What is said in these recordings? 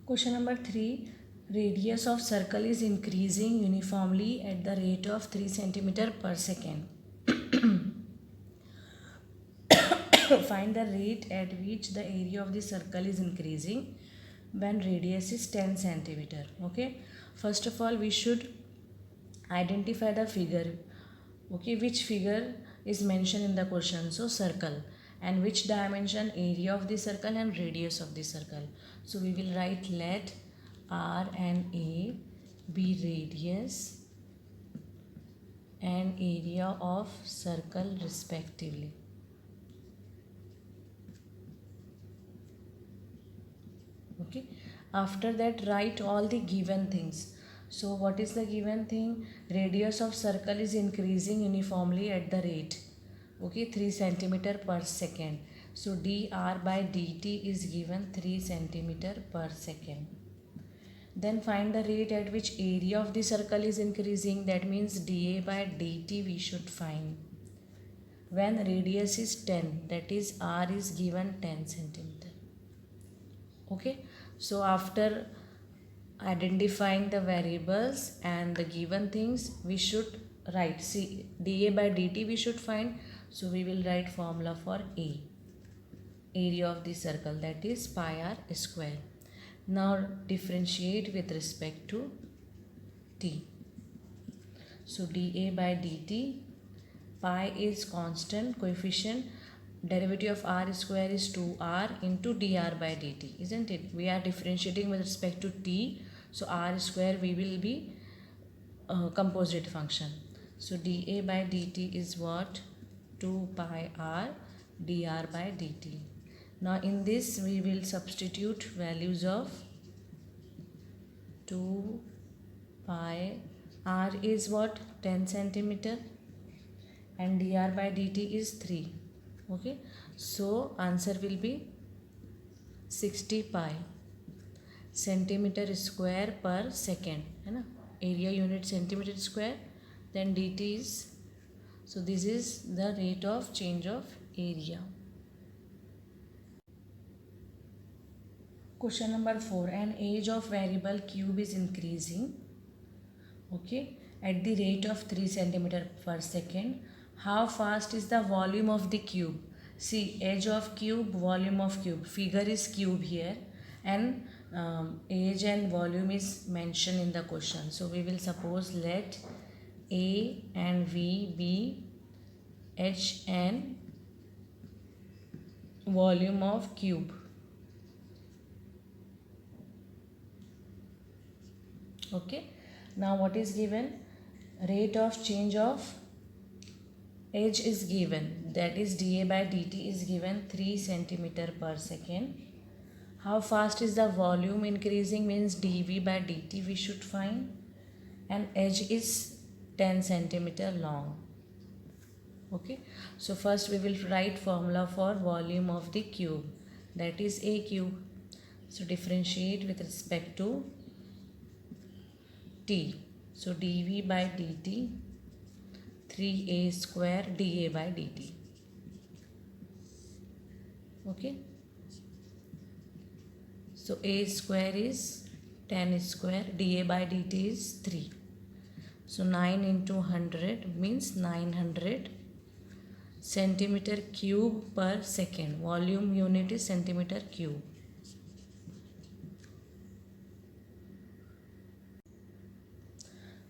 Question number 3. Radius of circle is increasing uniformly at the rate of 3 centimeter per second. Find the rate at which the area of the circle is increasing when radius is 10 centimeter. Okay. First of all, we should identify the figure. Okay, which figure is mentioned in the question? So circle, and which dimension, area of the circle and radius of the circle. So we will write let R and A be radius and area of circle respectively. Okay, after that write all the given things. So what is the given thing? Radius of circle is increasing uniformly at the rate, okay, 3 centimeter per second. So dr by dt is given 3 centimeter per second. Then find the rate at which area of the circle is increasing. That means dA by dt we should find. When radius is 10, that is r is given 10 centimeter. Okay, so after identifying the variables and the given things, we should write, see, dA by dt we should find. So we will write formula for A, area of the circle, that is pi r square. Now differentiate with respect to t. So dA by dt, pi is constant coefficient, derivative of r square is 2r into dr by dt, isn't it? We are differentiating with respect to t, so r square we will be composite function. So dA by dt is what? 2 pi r dr by dt. Now in this we will substitute values of 2 pi, r is what? 10 centimeter and dr by dt is 3. Okay, so answer will be 60 pi centimeter square per second, है ना? Area unit centimeter square, then dt is, so this is the rate of change of area. Question number 4. An age of variable cube is increasing, okay, at the rate of 3 centimeter per second. How fast is the volume of the cube? See, age of cube, volume of cube. Figure is cube here, and age and volume is mentioned in the question. So we will suppose let A and V be h and volume of cube. Okay, now what is given? Rate of change of age is given, that is dA by dt is given 3 centimeter per second. How fast is the volume increasing means dV by dt we should find, and age is 10 centimeter long. Okay, so first we will write formula for volume of the cube, that is A cube. So differentiate with respect to t. So dV by dt 3a square dA by dt. Okay, so a square is 10 square, dA by dt is 3. So 9 into 100 means 900 centimeter cube per second. Volume unit is centimeter cube.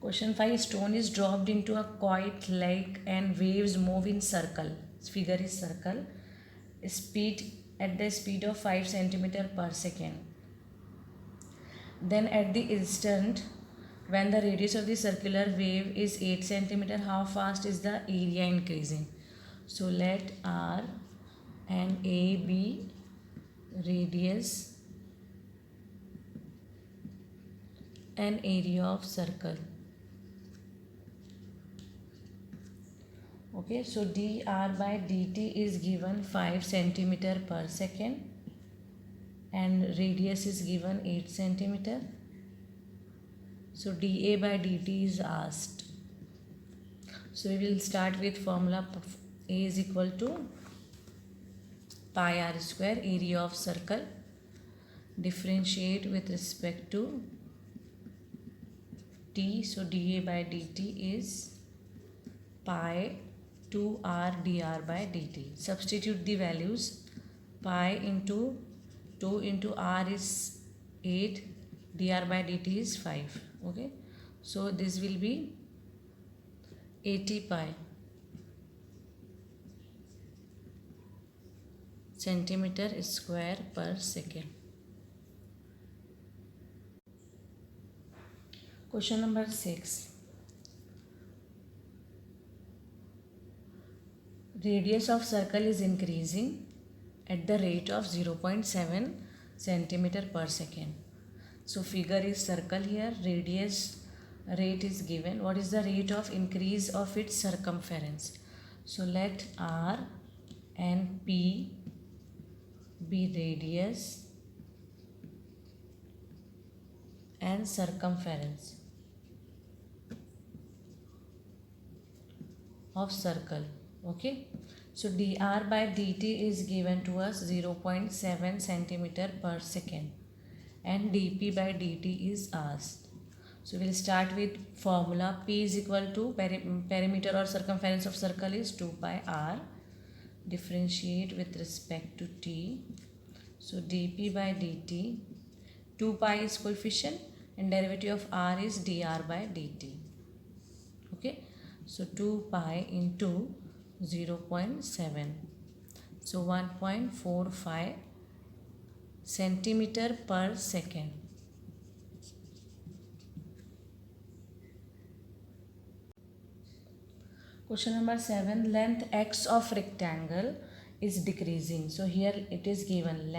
Question 5. Stone is dropped into a quiet lake and waves move in circle. Figure is circle. At the speed of 5 centimeter per second. Then at the instant when the radius of the circular wave is 8 centimeter, how fast is the area increasing? So let R and A be radius and area of circle. Okay, so dr by dt is given 5 centimeter per second and radius is given 8 centimeter. So dA by dt is asked. So we will start with formula A is equal to pi r square, area of circle. differentiate with respect to t. So dA by dt is pi 2r dr by dt. Substitute the values. Pi into 2 into r is 8, dr by dt is 5. Okay, so this will be 80 pi centimeter square per second. Question number 6. Radius of circle is increasing at the rate of 0.7 centimeter per second. So figure is circle here, radius rate is given. What is the rate of increase of its circumference? So let r and p be radius and circumference of circle. Okay, so dr by dt is given to us 0.7 centimeter per second and dp by dt is asked. So we'll start with formula. P is equal to perimeter or circumference of circle is 2 pi r. Differentiate with respect to t. So dp by dt, 2 pi is coefficient and derivative of r is dr by dt. Okay, so 2 pi into 0.7, so 1.45 centimeter per second. Question number 7. Length x of rectangle is decreasing. So here it is given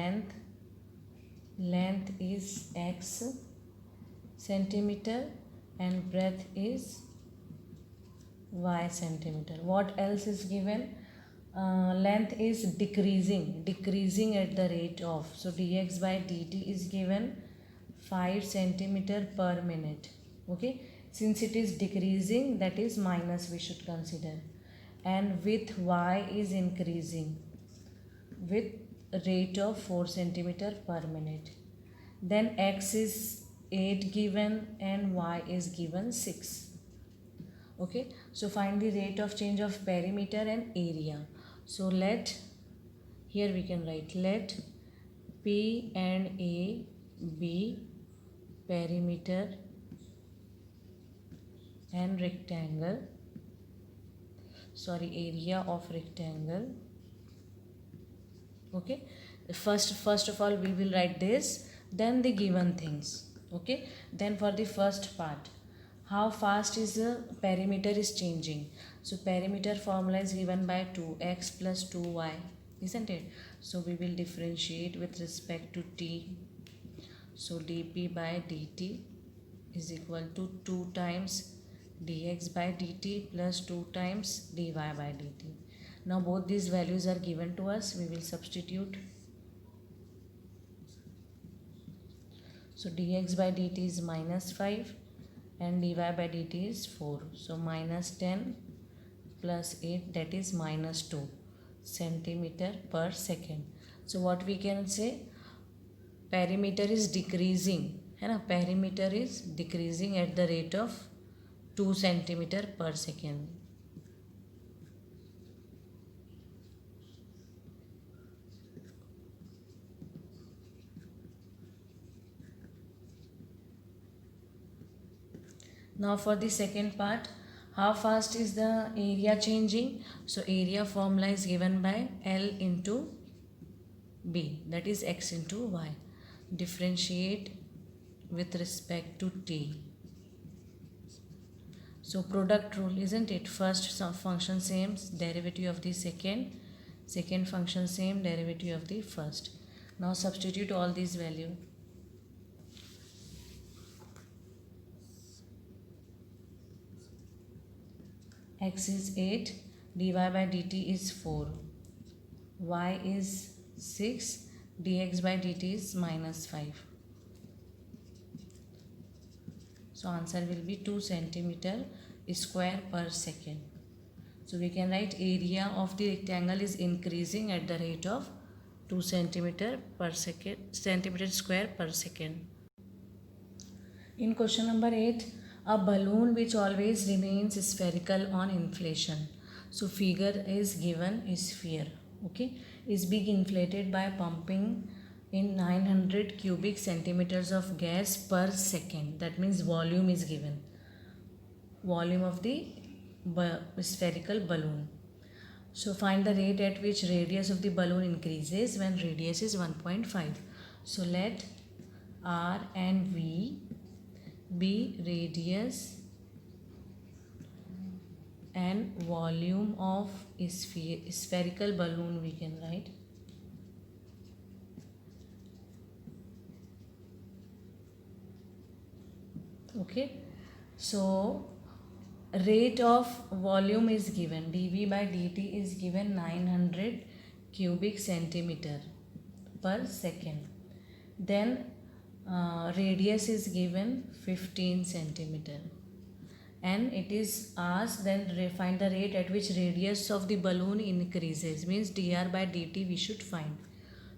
length is x centimeter and breadth is y centimeter. What else is given? Length is decreasing at the rate of, so dx by dt is given 5 centimeter per minute. Okay, since it is decreasing, that is minus we should consider, and with y is increasing with rate of 4 centimeter per minute. Then x is 8 given and y is given 6. Okay, so find the rate of change of perimeter and area. So here we can write let P and A be perimeter and rectangle, area of rectangle. Okay, first of all we will write this, then the given things. Okay, then for the first part, how fast is the perimeter is changing? So perimeter formula is given by 2x plus 2y, isn't it? So we will differentiate with respect to t. So dp by dt is equal to 2 times dx by dt plus 2 times dy by dt. Now both these values are given to us. We will substitute. So dx by dt is minus 5 and dy by dt is 4. So minus 10 plus 8, that is minus 2 centimeter per second. So what we can say? Perimeter is decreasing. Perimeter is decreasing at the rate of 2 centimeter per second. Now for the second part, how fast is the area changing? So area formula is given by L into B, that is x into y. Differentiate with respect to t. So product rule, isn't it? First function same, derivative of the second function same, derivative of the first. Now substitute all these values. X is 8, dy by dt is 4, y is 6, dx by dt is minus 5. So answer will be 2 centimeter square per second. So we can write area of the rectangle is increasing at the rate of 2 centimeter per second, centimeter square per second. In question number 8, a balloon which always remains spherical on inflation. So figure is given is sphere, okay, is being inflated by pumping in 900 cubic centimeters of gas per second. That means volume is given. Volume of the spherical balloon. So find the rate at which radius of the balloon increases when radius is 1.5. So let R and V be radius and volume of spherical balloon, we can write. Okay, so rate of volume is given, dV by dt is given 900 cubic centimeter per second. Then radius is given 15 centimeter, and it is asked then find the rate at which radius of the balloon increases, means dr by dt we should find.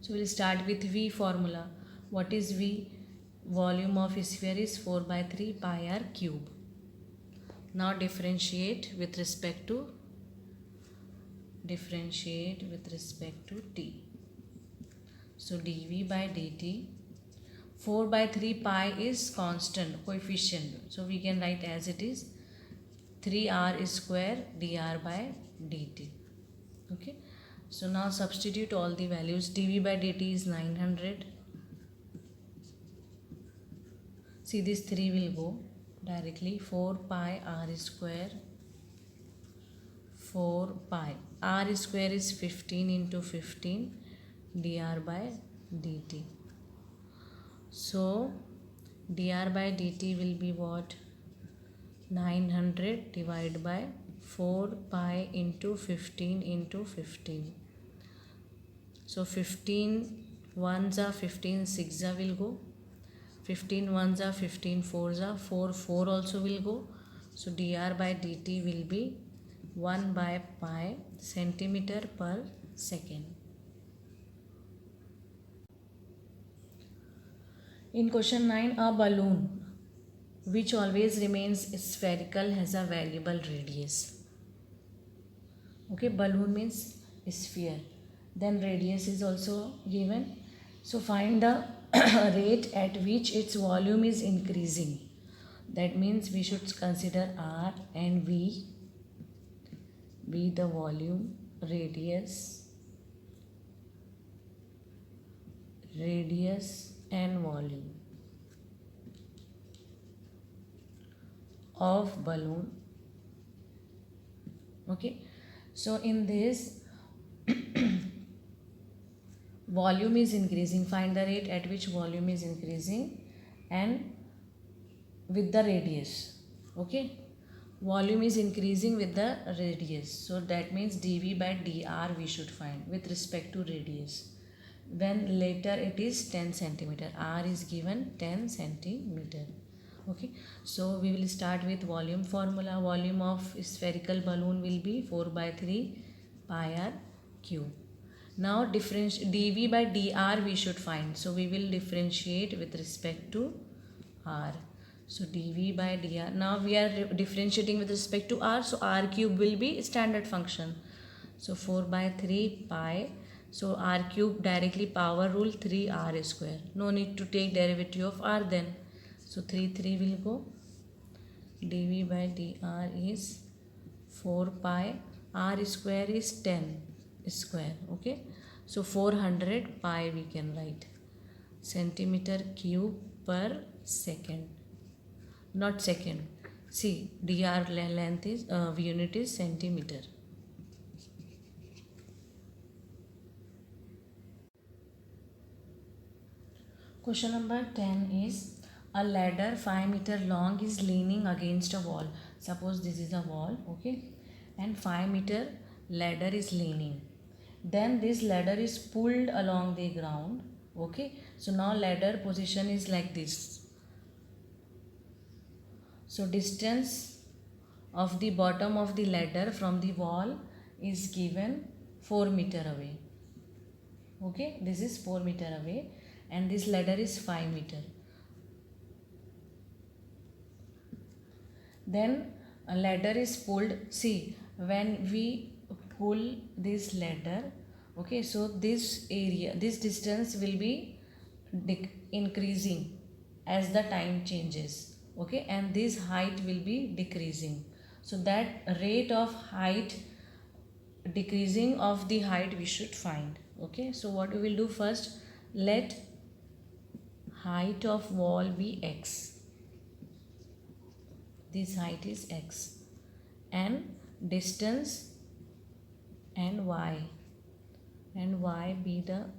So we will start with V formula. What is V? Volume of sphere is 4 by 3 pi r cube. Now differentiate with respect to t. So dV by dt, 4 by 3 pi is constant coefficient, so we can write as it is 3r square dr by dt. Okay, so now substitute all the values. dV by dt is 900. See, this 3 will go directly. 4 pi r square, 4 pi r square is 15 into 15 dr by dt. So dr by dt will be what? 900 divided by 4 pi into 15 into 15. So 15 ones are 15 six will go. 15 ones are 15 fours are 4 also will go. So dr by dt will be 1 by pi centimeter per second. In question 9, a balloon which always remains spherical has a variable radius. Okay, balloon means sphere. Then radius is also given. So find the rate at which its volume is increasing. That means we should consider R and V be the volume, radius and volume of balloon. Okay, so in this volume is increasing, find the rate at which volume is increasing and with the radius. Okay, volume is increasing with the radius, so that means dV by dr we should find with respect to radius. When later it is 10 centimeter, r is given 10 centimeter. Okay, so we will start with volume formula. Volume of spherical balloon will be 4 by 3 pi r cube. Now dV by dr we should find, so we will differentiate with respect to r. So dV by dr, now we are differentiating with respect to r, so r cube will be standard function. So 4 by 3 pi, so r cube directly power rule 3r square, no need to take derivative of r then. So 3 will go. dV by dr is 4 pi, r square is 10 square. Okay, so 400 pi we can write, centimeter cube per second, not second. See, dr length is unit is centimeter. Question number 10 is, a ladder 5 meter long is leaning against a wall. Suppose this is a wall, okay, and 5 meter ladder is leaning. Then this ladder is pulled along the ground. Okay, so now ladder position is like this. So distance of the bottom of the ladder from the wall is given 4 meter away. Okay, this is 4 meter away and this ladder is 5 meter. Then a ladder is pulled. See, when we pull this ladder, okay, so this area, this distance will be increasing as the time changes, okay, and this height will be decreasing. So that rate of height decreasing of the height we should find. Okay, so what we will do first, let height of wall be x. This height is x and distance and y be the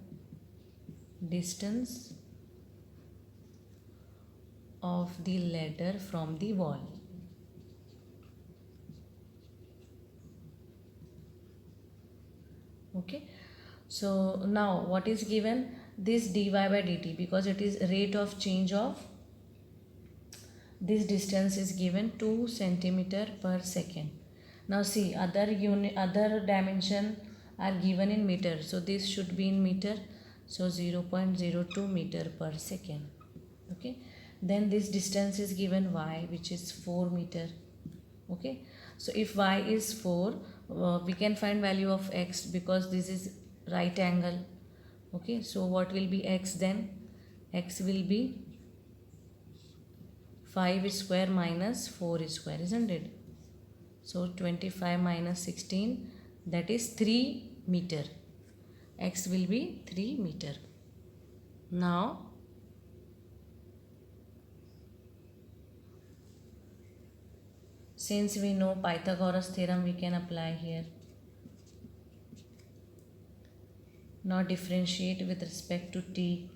distance of the ladder from the wall. Okay, so now what is given? This dy by dt, because it is rate of change of this distance is given 2 centimeter per second. Now see, other dimension are given in meter, so this should be in meter, so 0.02 meter per second. Okay, then this distance is given y, which is 4 meter. Okay, so if y is 4, we can find value of x because this is right angle. Okay, so what will be x then? X will be 5 square minus 4 square, isn't it? So 25 minus 16, that is 3 meter. X will be 3 meter. Now since we know Pythagoras theorem, we can apply here. Now differentiate with respect to t.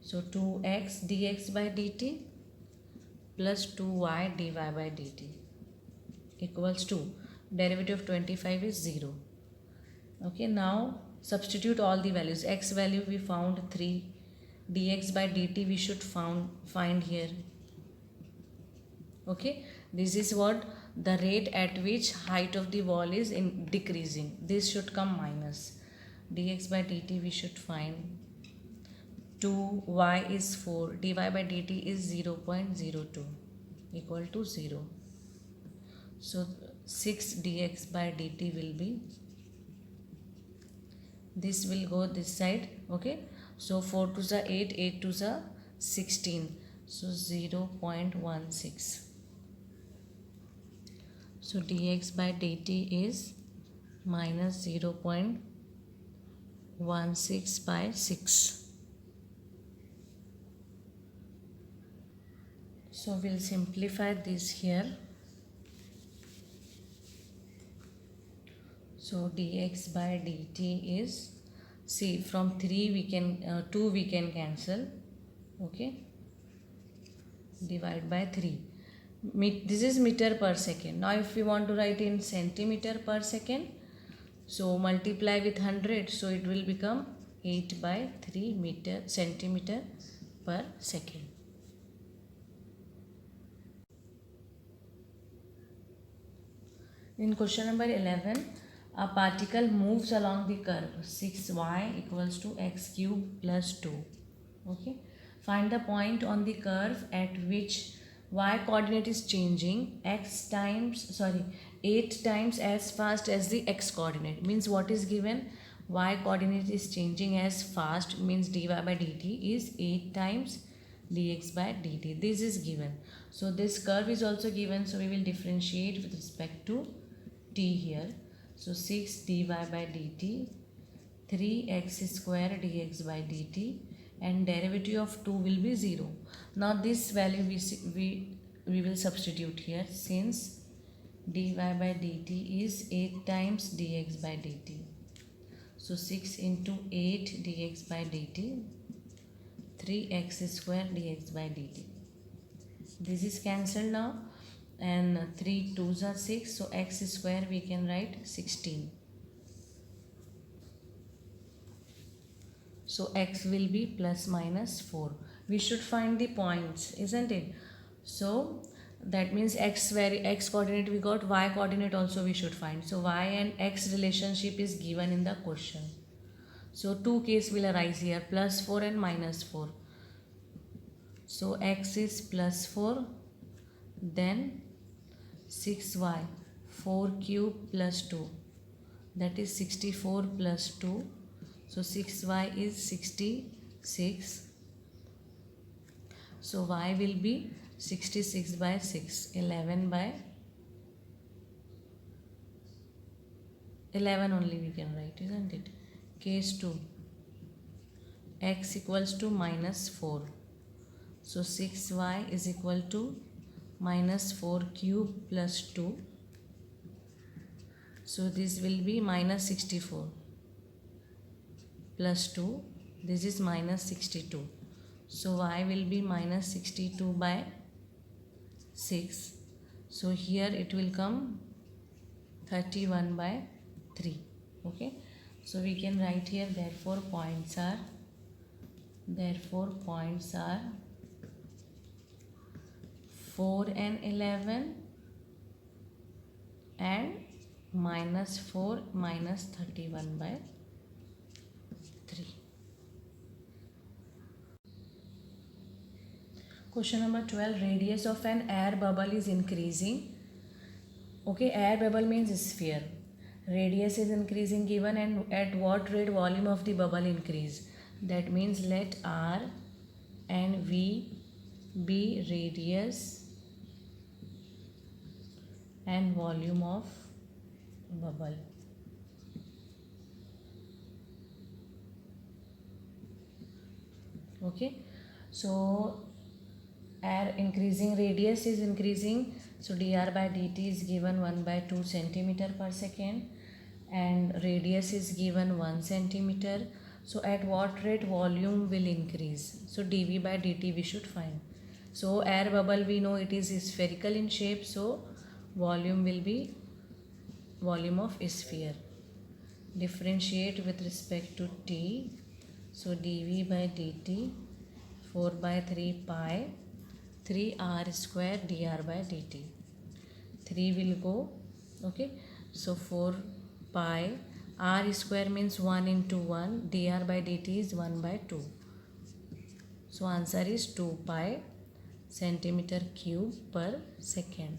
So 2x dx by dt plus 2y dy by dt equals to derivative of 25 is 0. Okay, now substitute all the values. X value we found 3, dx by dt we should find here. Okay, this is what the rate at which height of the wall is decreasing. This should come minus. Dx by dt we should find 2y is 4, dy by dt is 0.02 equal to 0. So 6 dx by dt will be, this will go this side. Okay, so 4 to the 8, 8 to the 16, so 0.16. So dx by dt is minus 0.16 by 6. So we'll simplify this here. So dx by dt is, see, from 3 we can 2 we can cancel. Okay, divide by 3. This is meter per second. Now if we want to write in centimeter per second, so multiply with 100, so it will become 8 by 3 centimeter per second. In question number 11, a particle moves along the curve 6y equals to x cube plus 2. Okay, find the point on the curve at which y coordinate is changing 8 times as fast as the x coordinate. Means what is given? Y coordinate is changing as fast, means dy by dt is 8 times dx by dt. This is given. So this curve is also given, so we will differentiate with respect to t here. So 6 dy by dt, 3x square dx by dt, and derivative of 2 will be 0. Now this value we will substitute here, since dy by dt is 8 times dx by dt. So 6 into 8 dx by dt, 3x square dx by dt. This is cancelled now, and 3 2s are 6, so x square we can write 16. So x will be plus minus 4. We should find the points, isn't it? So that means x coordinate we got, y coordinate also we should find. So y and x relationship is given in the question. So two case will arise here, plus 4 and minus 4. So x is plus 4, then 6y, 4 cube plus 2, that is 64 plus 2. So 6y is 66. So y will be 66 by 6, 11 by 11 only we can write, isn't it? Case 2, x equals to minus 4. So 6y is equal to minus 4 cube plus 2. So this will be minus 64 plus 2. This is minus 62. So y will be minus 62 by 6. So here it will come 31 by 3. Okay. So we can write here, therefore points are 4 and 11 and minus 4 minus 31 by 3. Question number 12. Radius of an air bubble is increasing. Okay, air bubble means sphere. Radius is increasing given, and at what rate volume of the bubble increase. That means let R and V be radius and volume of bubble. Okay, so air increasing, radius is increasing, so dr by dt is given 1 by 2 centimeter per second, and radius is given 1 centimeter. So at what rate volume will increase? So dv by dt we should find. So air bubble we know it is spherical in shape, so volume will be volume of sphere. Differentiate with respect to t. So dv by dt 4 by 3 pi 3 r square dr by dt. 3 will go. Okay. So 4 pi r square means 1 into 1. dr by dt is 1 by 2. So answer is 2 pi centimeter cube per second.